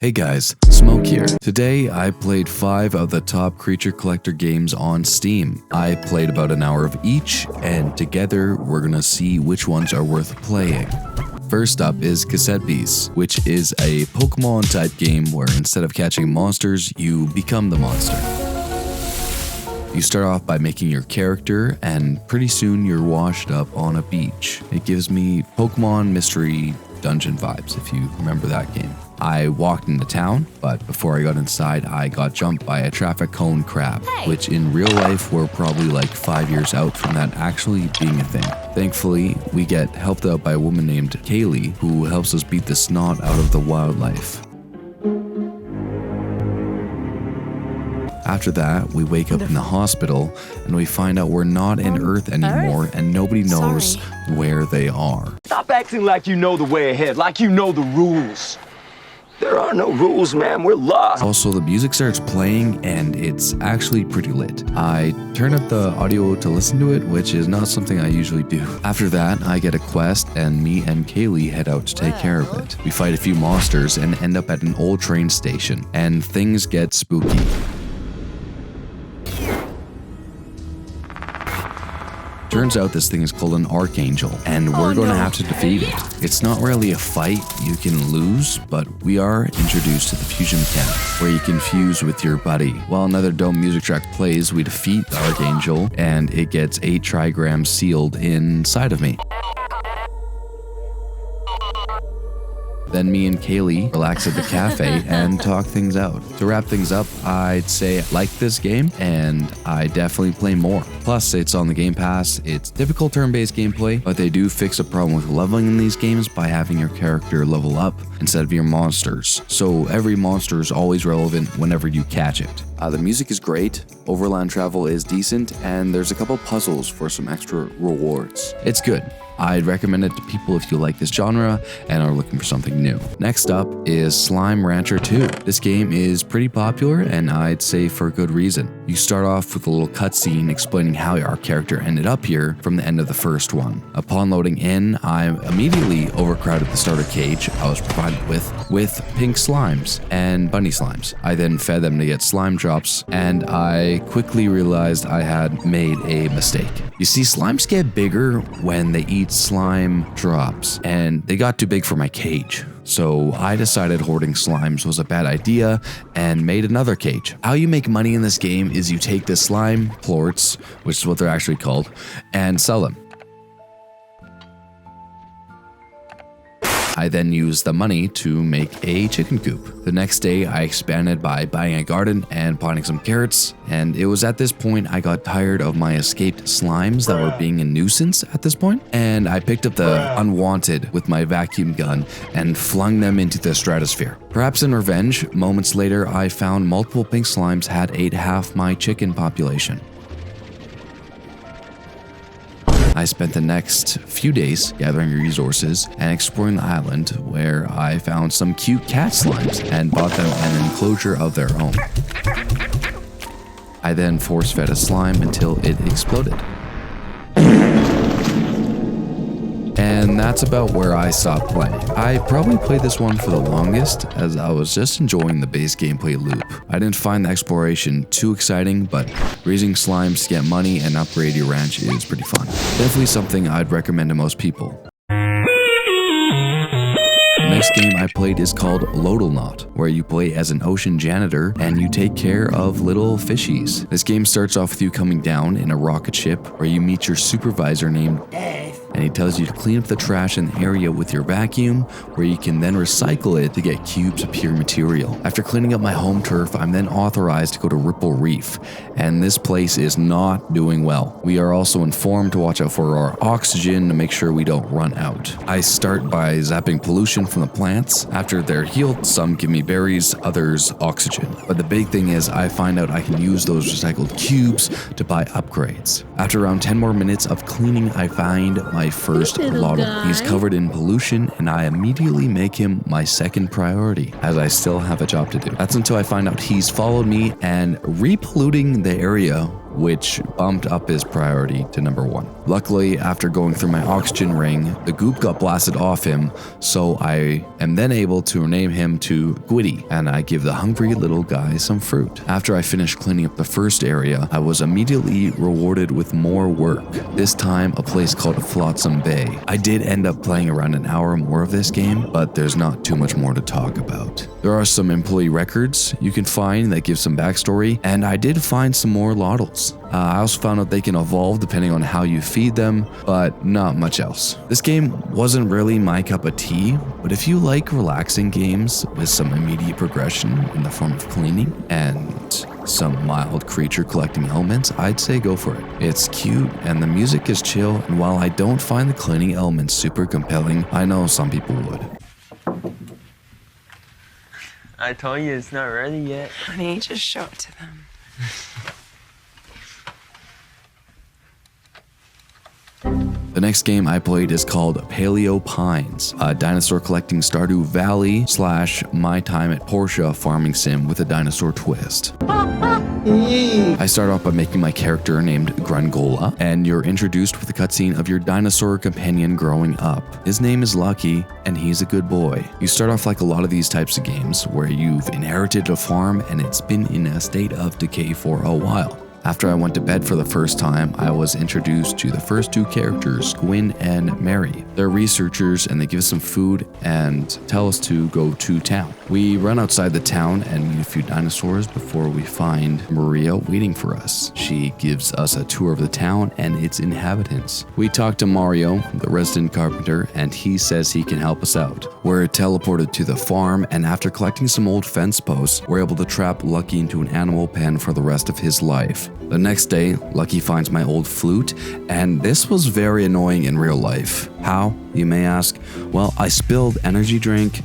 Hey guys, Smoke here. Today I played 5 of the top creature collector games on Steam. I played about an hour of each, and together we're gonna see which ones are worth playing. First up is Cassette Beasts, which is a Pokemon type game where instead of catching monsters, you become the monster. You start off by making your character, and pretty soon you're washed up on a beach. It gives me Pokemon Mystery Dungeon vibes, if you remember that game. I walked into town, but before I got inside, I got jumped by a traffic cone crab, which in real life we're probably like 5 years out from that actually being a thing. Thankfully, we get helped out by a woman named Kaylee, who helps us beat the snot out of the wildlife. After that, we wake up in the hospital and we find out we're not in Earth anymore and nobody knows where they are. Stop acting like you know the way ahead, like you know the rules. There are no rules, man. We're lost. Also, the music starts playing and it's actually pretty lit. I turn up the audio to listen to it, which is not something I usually do. After that, I get a quest and me and Kaylee head out to take care of it. We fight a few monsters and end up at an old train station, and things get spooky. Turns out this thing is called an Archangel, and we're going to have to defeat it. It's not really a fight you can lose, but we are introduced to the fusion camp, where you can fuse with your buddy. While another dope music track plays, we defeat the Archangel, and it gets 8 trigrams sealed inside of me. Then me and Kaylee relax at the cafe and talk things out. To wrap things up, I'd say I like this game and I definitely play more. Plus, it's on the Game Pass. It's typical turn-based gameplay, but they do fix a problem with leveling in these games by having your character level up instead of your monsters. So every monster is always relevant whenever you catch it. The music is great, overland travel is decent, and there's a couple puzzles for some extra rewards. It's good. I'd recommend it to people if you like this genre and are looking for something new. Next up is Slime Rancher 2. This game is pretty popular and I'd say for good reason. You start off with a little cutscene explaining how our character ended up here from the end of the first one. Upon loading in, I immediately overcrowded the starter cage I was provided with pink slimes and bunny slimes. I then fed them to get slime drops, and I quickly realized I had made a mistake. You see, slimes get bigger when they eat slime drops, and they got too big for my cage. So I decided hoarding slimes was a bad idea and made another cage. How you make money in this game is you take the slime plorts, which is what they're actually called, and sell them. I then used the money to make a chicken coop. The next day, I expanded by buying a garden and planting some carrots, and it was at this point I got tired of my escaped slimes that were being a nuisance at this point, and I picked up the unwanted with my vacuum gun and flung them into the stratosphere. Perhaps in revenge, moments later, I found multiple pink slimes had ate half my chicken population. I spent the next few days gathering resources and exploring the island, where I found some cute cat slimes and bought them an enclosure of their own. I then force-fed a slime until it exploded. And that's about where I stopped playing. I probably played this one for the longest, as I was just enjoying the base gameplay loop. I didn't find the exploration too exciting, but raising slimes to get money and upgrade your ranch is pretty fun. Definitely something I'd recommend to most people. The next game I played is called Loddlenaut, where you play as an ocean janitor and you take care of little fishies. This game starts off with you coming down in a rocket ship where you meet your supervisor named Dave, and he tells you to clean up the trash in the area with your vacuum, where you can then recycle it to get cubes of pure material. After cleaning up my home turf, I'm then authorized to go to Ripple Reef, and this place is not doing well. We are also informed to watch out for our oxygen to make sure we don't run out. I start by zapping pollution from the plants. After they're healed, some give me berries, others oxygen. But the big thing is I find out I can use those recycled cubes to buy upgrades. After around 10 more minutes of cleaning, I find my first Loddle. He's covered in pollution, and I immediately make him my second priority, as I still have a job to do. That's until I find out he's followed me and repolluting the area which bumped up his priority to number 1. Luckily, after going through my oxygen ring, the goop got blasted off him, so I am then able to rename him to Gwitty, and I give the hungry little guy some fruit. After I finished cleaning up the first area, I was immediately rewarded with more work, this time a place called Flotsam Bay. I did end up playing around an hour more of this game, but there's not too much more to talk about. There are some employee records you can find that give some backstory, and I did find some more Loddles. I also found out they can evolve depending on how you feed them, but not much else. This game wasn't really my cup of tea, but if you like relaxing games with some immediate progression in the form of cleaning and some mild creature collecting elements, I'd say go for it. It's cute and the music is chill, and while I don't find the cleaning elements super compelling, I know some people would. I told you it's not ready yet. Honey, just show it to them. The next game I played is called Paleo Pines, a dinosaur collecting Stardew Valley / my time at Porsche farming sim with a dinosaur twist. I start off by making my character named Grungola, and you're introduced with a cutscene of your dinosaur companion growing up. His name is Lucky, and he's a good boy. You start off like a lot of these types of games, where you've inherited a farm and it's been in a state of decay for a while. After I went to bed for the first time, I was introduced to the first 2 characters, Gwyn and Mary. They're researchers and they give us some food and tell us to go to town. We run outside the town and meet a few dinosaurs before we find Maria waiting for us. She gives us a tour of the town and its inhabitants. We talk to Mario, the resident carpenter, and he says he can help us out. We're teleported to the farm, and after collecting some old fence posts, we're able to trap Lucky into an animal pen for the rest of his life. The next day, Lucky finds my old flute, and this was very annoying in real life. How, you may ask? Well, I spilled energy drink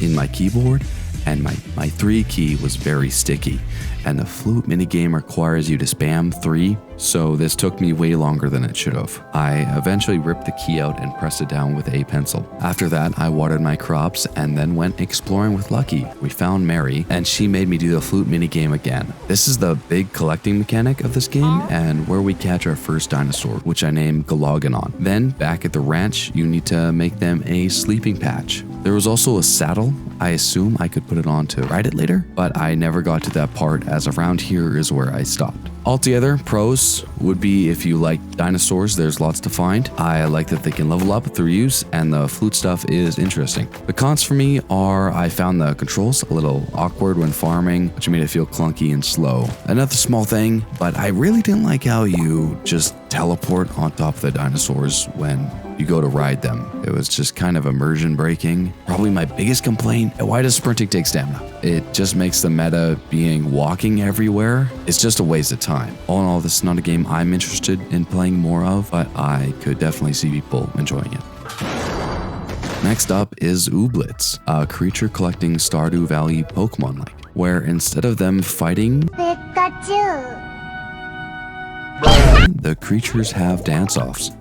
in my keyboard, and my 3 key was very sticky, and the flute minigame requires you to spam 3, so this took me way longer than it should have. I eventually ripped the key out and pressed it down with a pencil. After that, I watered my crops and then went exploring with Lucky. We found Mary, and she made me do the flute minigame again. This is the big collecting mechanic of this game, and where we catch our first dinosaur, which I named Loddlenaut. Then, back at the ranch, you need to make them a sleeping patch. There was also a saddle. I assume I could put it on to ride it later, but I never got to that part, as around here is where I stopped. Altogether, pros would be if you like dinosaurs, there's lots to find. I like that they can level up through use, and the flute stuff is interesting. The cons for me are I found the controls a little awkward when farming, which made it feel clunky and slow. Another small thing, but I really didn't like how you just teleport on top of the dinosaurs when you go to ride them. It was just kind of immersion breaking. Probably my biggest complaint, why does sprinting take stamina? It just makes the meta being walking everywhere. It's just a waste of time. All in all, this is not a game I'm interested in playing more of, but I could definitely see people enjoying it. Next up is Ooblets, a creature collecting Stardew Valley Pokemon-like, where instead of them fighting, the creatures have dance-offs.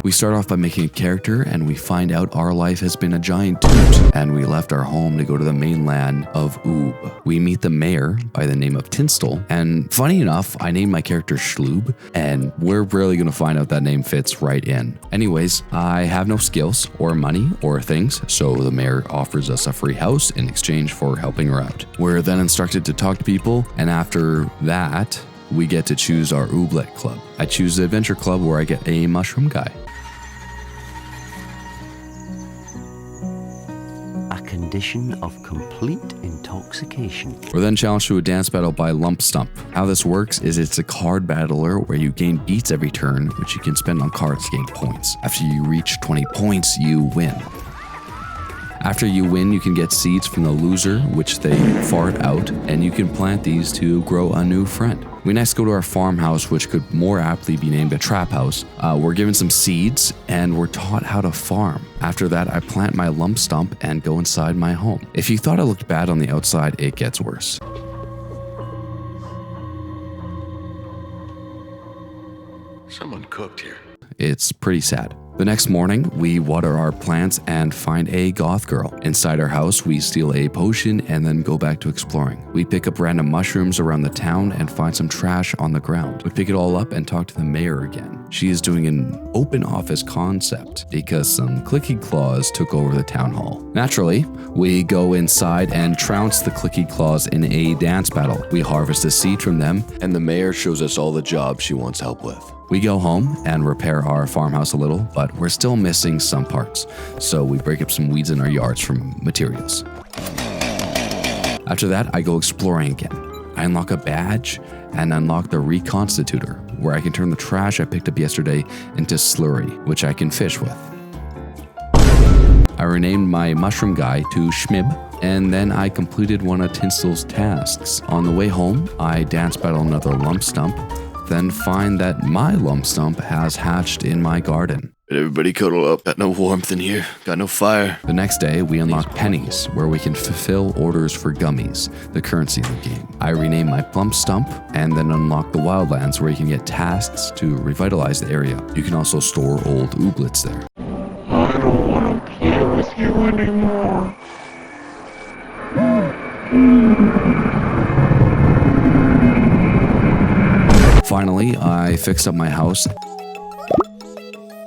We start off by making a character, and we find out our life has been a giant toot, and we left our home to go to the mainland of Oob. We meet the mayor by the name of Tinstel, and funny enough, I named my character Schloob, and we're really gonna find out that name fits right in. Anyways, I have no skills or money or things, so the mayor offers us a free house in exchange for helping her out. We're then instructed to talk to people, and after that, we get to choose our Ooblet club. I choose the adventure club where I get a mushroom guy. Condition of complete intoxication. We're then challenged to a dance battle by Lump Stump. How this works is it's a card battler where you gain beats every turn, which you can spend on cards to gain points. After you reach 20 points, you win. After you win, you can get seeds from the loser, which they fart out, and you can plant these to grow a new friend. We next go to our farmhouse, which could more aptly be named a trap house. We're given some seeds, and we're taught how to farm. After that, I plant my lump stump and go inside my home. If you thought it looked bad on the outside, it gets worse. Someone cooked here. It's pretty sad. The next morning, we water our plants and find a goth girl. Inside our house, we steal a potion and then go back to exploring. We pick up random mushrooms around the town and find some trash on the ground. We pick it all up and talk to the mayor again. She is doing an open office concept because some clicky claws took over the town hall. Naturally, we go inside and trounce the clicky claws in a dance battle. We harvest a seed from them, and the mayor shows us all the jobs she wants help with. We go home and repair our farmhouse a little, but we're still missing some parts, so we break up some weeds in our yards from materials. After that, I go exploring again. I unlock a badge and unlock the Reconstitutor, where I can turn the trash I picked up yesterday into slurry, which I can fish with. I renamed my mushroom guy to Schmib, and then I completed one of Tinsel's tasks. On the way home, I dance battle another lump stump, then find that my lump stump has hatched in my garden. Everybody cuddle up. Got no warmth in here. Got no fire. The next day, we unlock pennies, where we can fulfill orders for gummies, the currency in the game. I rename my lump stump, and then unlock the wildlands, where you can get tasks to revitalize the area. You can also store old ooblets there. I don't want to play with you anymore. Finally, I fixed up my house,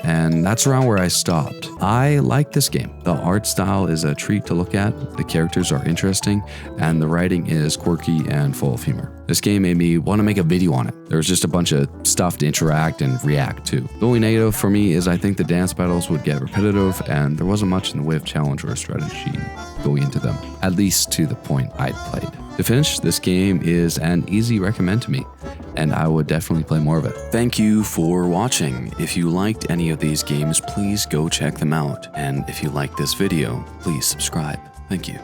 and that's around where I stopped. I like this game. The art style is a treat to look at, the characters are interesting, and the writing is quirky and full of humor. This game made me want to make a video on it. There was just a bunch of stuff to interact and react to. The only negative for me is I think the dance battles would get repetitive, and there wasn't much in the way of challenge or strategy going into them, at least to the point I'd played. To finish, this game is an easy recommend to me, and I would definitely play more of it. Thank you for watching. If you liked any of these games, please go check them out. And if you liked this video, please subscribe. Thank you.